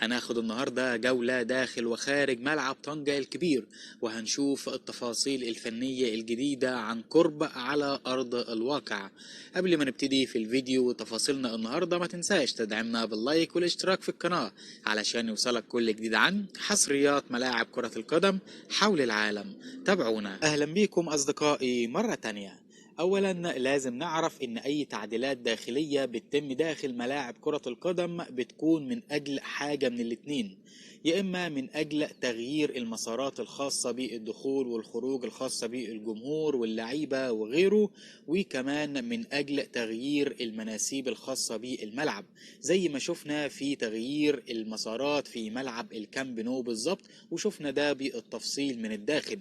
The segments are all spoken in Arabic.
هناخد النهاردة جولة داخل وخارج ملعب طنجة الكبير، وهنشوف التفاصيل الفنية الجديدة عن قرب على أرض الواقع. قبل ما نبتدي في الفيديو وتفاصيلنا النهاردة، ما تنساش تدعمنا باللايك والاشتراك في القناة علشان يوصلك كل جديد عن حصريات ملاعب كرة القدم حول العالم. تابعونا. أهلا بيكم أصدقائي مرة تانية. اولا لازم نعرف ان اي تعديلات داخلية بتتم داخل ملاعب كرة القدم بتكون من اجل حاجة من الاتنين، يا اما من اجل تغيير المسارات الخاصة بالدخول والخروج الخاصة بالجمهور واللعيبة وغيره، وكمان من اجل تغيير المناسيب الخاصة بالملعب زي ما شفنا في تغيير المسارات في ملعب الكامب نو بالظبط، وشفنا ده بالتفصيل من الداخل.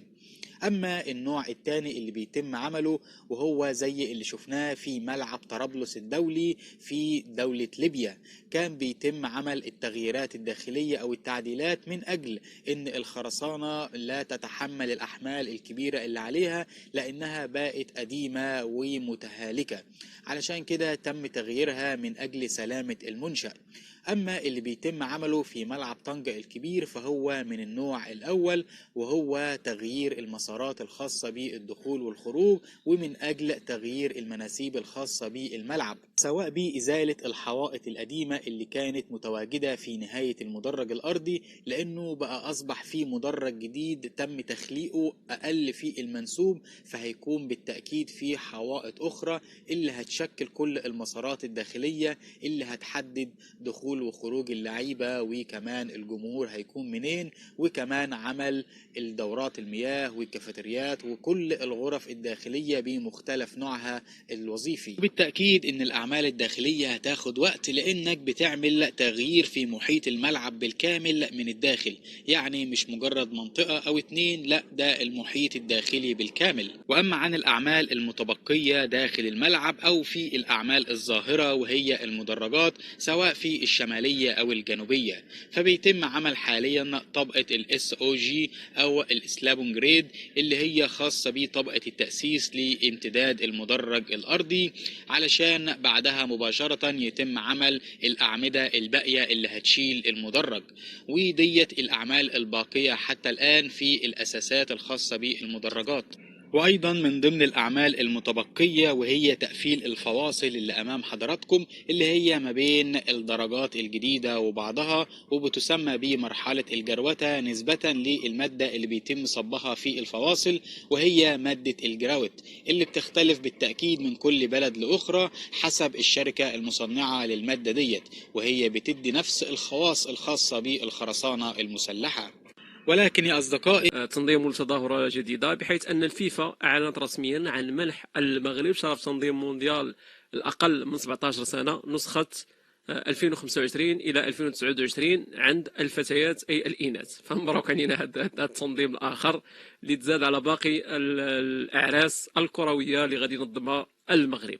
اما النوع الثاني اللي بيتم عمله وهو زي اللي شفناه في ملعب طرابلس الدولي في دولة ليبيا، كان بيتم عمل التغييرات الداخلية او التعديلات من اجل ان الخرسانة لا تتحمل الاحمال الكبيرة اللي عليها لانها بقت قديمة ومتهالكة، علشان كده تم تغييرها من اجل سلامة المنشأ. اما اللي بيتم عمله في ملعب طنجة الكبير فهو من النوع الاول، وهو تغيير المسارات الخاصة بالدخول والخروج ومن اجل تغيير المناسيب الخاصة بالملعب، سواء بإزالة الحوائط القديمة اللي كانت متواجدة في نهاية المدرج الارضي، لانه بقى اصبح في مدرج جديد تم تخليقه اقل في المنسوب، فهيكون بالتأكيد في حوائط اخرى اللي هتشكل كل المسارات الداخلية اللي هتحدد دخول وخروج اللعيبة، وكمان الجمهور هيكون منين، وكمان عمل الدورات المياه والكافيتريات وكل الغرف الداخلية بمختلف نوعها الوظيفي. بالتأكيد ان الاعمال الداخلية هتاخد وقت لانك بتعمل تغيير في محيط الملعب بالكامل من الداخل، يعني مش مجرد منطقة او اتنين، لا ده المحيط الداخلي بالكامل. واما عن الاعمال المتبقية داخل الملعب او في الاعمال الظاهرة وهي المدرجات سواء في الشمالية او الجنوبية، فبيتم عمل حاليا طبقة الاس او جي او الاسلابون جريد اللي هي خاصة بطبقة التأسيس لامتداد المدرج الارضي، علشان بعدها مباشرة يتم عمل الاعمدة الباقية اللي هتشيل المدرج، وديت الاعمال الباقية حتى الان في الاساسات الخاصة بالمدرجات. وايضا من ضمن الاعمال المتبقية وهي تقفيل الفواصل اللي امام حضراتكم، اللي هي ما بين الدرجات الجديدة وبعضها، وبتسمى بمرحلة الجروتة نسبة للمادة اللي بيتم صبها في الفواصل، وهي مادة الجراوت اللي بتختلف بالتأكيد من كل بلد لأخرى حسب الشركة المصنعة للمادة ديت، وهي بتدي نفس الخواص الخاصة بالخرسانة المسلحة. ولكن يا أصدقائي، تنظيم لتظاهرة جديدة، بحيث أن الفيفا أعلنت رسميا عن منح المغرب شرف تنظيم مونديال الأقل من 17 سنة نسخة 2025 إلى 2029 عند الفتيات أي الإناث. فمبروك علينا هذا التنظيم الآخر اللي تزاد على باقي الأعراس الكروية اللي غادي ينظمها المغرب.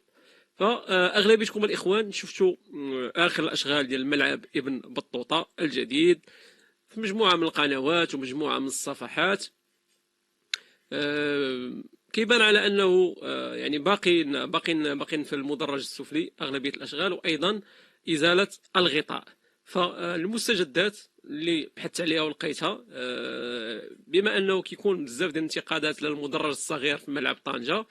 فأغلبيتكم الإخوان شفتوا آخر الأشغال ديال الملعب ابن بطوطة الجديد في مجموعة من القنوات ومجموعة من الصفحات. كيبان على أنه يعني باقين في المدرج السفلي أغلبية الأشغال، وأيضا إزالة الغطاء. فالمستجدات اللي بحثت عليها ولقيتها، بما أنه كيكون بزاف ديال الانتقادات للمدرج الصغير في ملعب طنجة،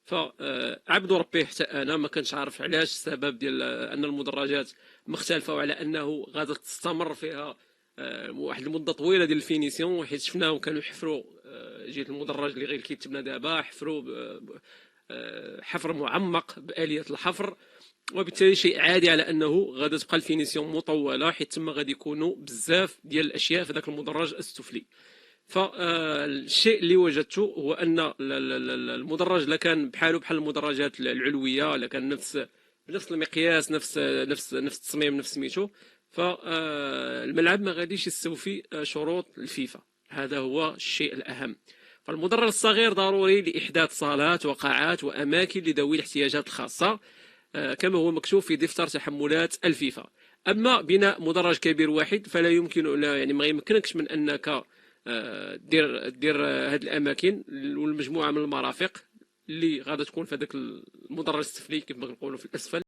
فعبد ربي حتى انا ما كنتش عارف علاش السبب ديال ان المدرجات مختلفه، وعلى انه غادي تستمر فيها واحد المده طويله ديال الفينيسيون، حيت شفناهم كانوا يحفروا جهه المدرج اللي غير كيتبنى دابا، حفروا حفر معمق بآلية الحفر، وبالتالي شيء عادي على انه غادي تبقى الفينيسيون مطوله، حيت تما غادي يكونوا بزاف ديال الاشياء في ذاك المدرج السفلي. فالشيء اللي وجدته هو ان المدرج لا كان بحاله بحال المدرجات العلويه، لا كان نفس المقياس، نفس التصميم، نفس سميتو، فالملعب ما غاديش يستوفي شروط الفيفا. هذا هو الشيء الاهم. فالمدرج الصغير ضروري لاحداث صالات وقاعات واماكن لذوي الاحتياجات الخاصه، كما هو مكتوب في دفتر تحملات الفيفا. اما بناء مدرج كبير واحد فلا يمكن، لا يعني ما يمكنكش من انك دير هذه الاماكن والمجموعه من المرافق اللي غادا تكون في هذاك المدرج السفلي كيف ما كنقولوا في الاسفل.